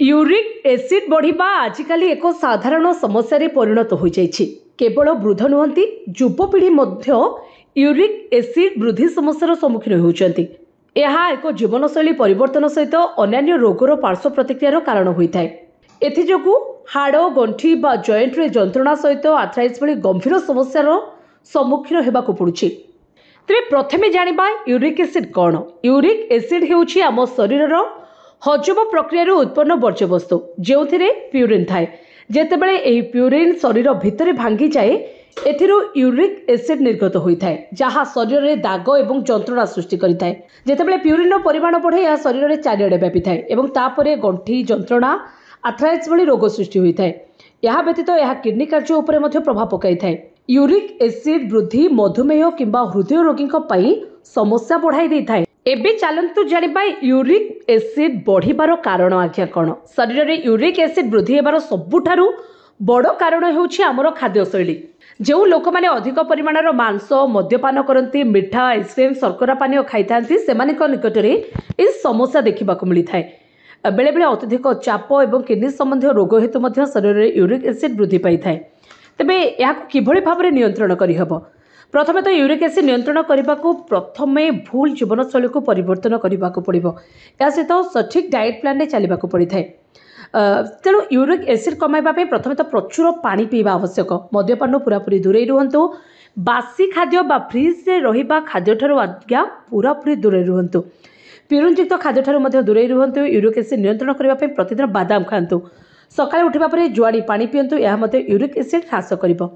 Uric acid बढ़िबा आजिकाली एक साधारण समस्या रे परिणत हो जाइछि। केवल वृद्ध नुहंती युवपीढ़ी मध्य यूरिक एसिड वृद्धि समस्यार सम्मुखीन होउछंती। यह एक जीवनशैली परिवर्तन सहित अन्य रोगर पार्श्व प्रतिक्रियार कारण होइथाय। एथिजोगु हाड़ गंठी बा जॉइंट रे जंत्रणा सहित आर्थराइटिस भली गंभीर समस्यार सम्मुखीन हेबाकु पड़ुछि। तेरे प्रथमे जानिबा यूरिक एसिड कौन। यूरिक एसिड हेउछि आम शरीरर हजम प्रक्रिया उत्पन्न वर्ज्यवस्तु जो प्यूरिन थाए। जेतेबेले एही प्यूरिन शरीर भितर भांगी जाए एथिरो यूरिक एसिड निर्गत होता है जहाँ शरीर में दाग और जंत्रणा सृष्टि करिथाए। जेतेबेले प्यूरिन परिमाण बढ़े यह शरीर में चारिआडे व्यापी थाए एवं तापरे गंठी जंत्रणा आर्थराइटिस भली रोग सृष्टि होता है। यह व्यतीत यह किडनी कार्य उपर मध्य प्रभाव पकाई थाए। यूरिक एसिड वृद्धि मधुमेह किंबा हृदय रोगी समस्या बढ़ाई दे थाए। एबे चलंतु जानिबा यूरिक एसिड बढ़िबार कारण आज्ञा कौन। शरीर में यूरिक एसिड वृद्धि हेबार सबुठारु बड़ कारण हेउछि हमर खाद्यशैली। जो लोक माने अधिक परिमाणर मांस मद्यपान करती मिठा आइसक्रीम शर्करा पानीय खाई थांती सेमानिक निकटरे ए समस्या देखा मिली थाए। बेले बेले अत्यधिक चाप और किडनी संबंधी रोग हेतु मध्य शरीर में यूरिक एसिड वृद्धि पाई थाए। तेबे याकु किभଳି भाबरे नियंत्रण करिहबो। प्रथमे तो यूरिक एसिड नियंत्रण करने को प्रथमे भूल जीवनशैली को परिवर्तन करने को पड़ो। या सहित सठिक डाएट प्लान में चलने को पड़ी थाए। तेणु यूरिक एसिड कमाइवाई प्रथमे तो प्रचुर पानी पीवा आवश्यक। मद्यपान पूरापूरी दूरे रुहतु। बासी खाद्य बा फ्रिज रे रहिबा खाद्य ठारू आज्ञा पूरापूरी दूरे रुहतु। प्यूरिनयुक्त खाद्य ठारू दूरे रुहतु। यूरिक एसिड नियंत्रण करने प्रतिदिन बादाम खातु। सकाळे उठिबा परे जुआड़ी पानी पियंतु। यह यूरिक एसिड ह्रास करिबो।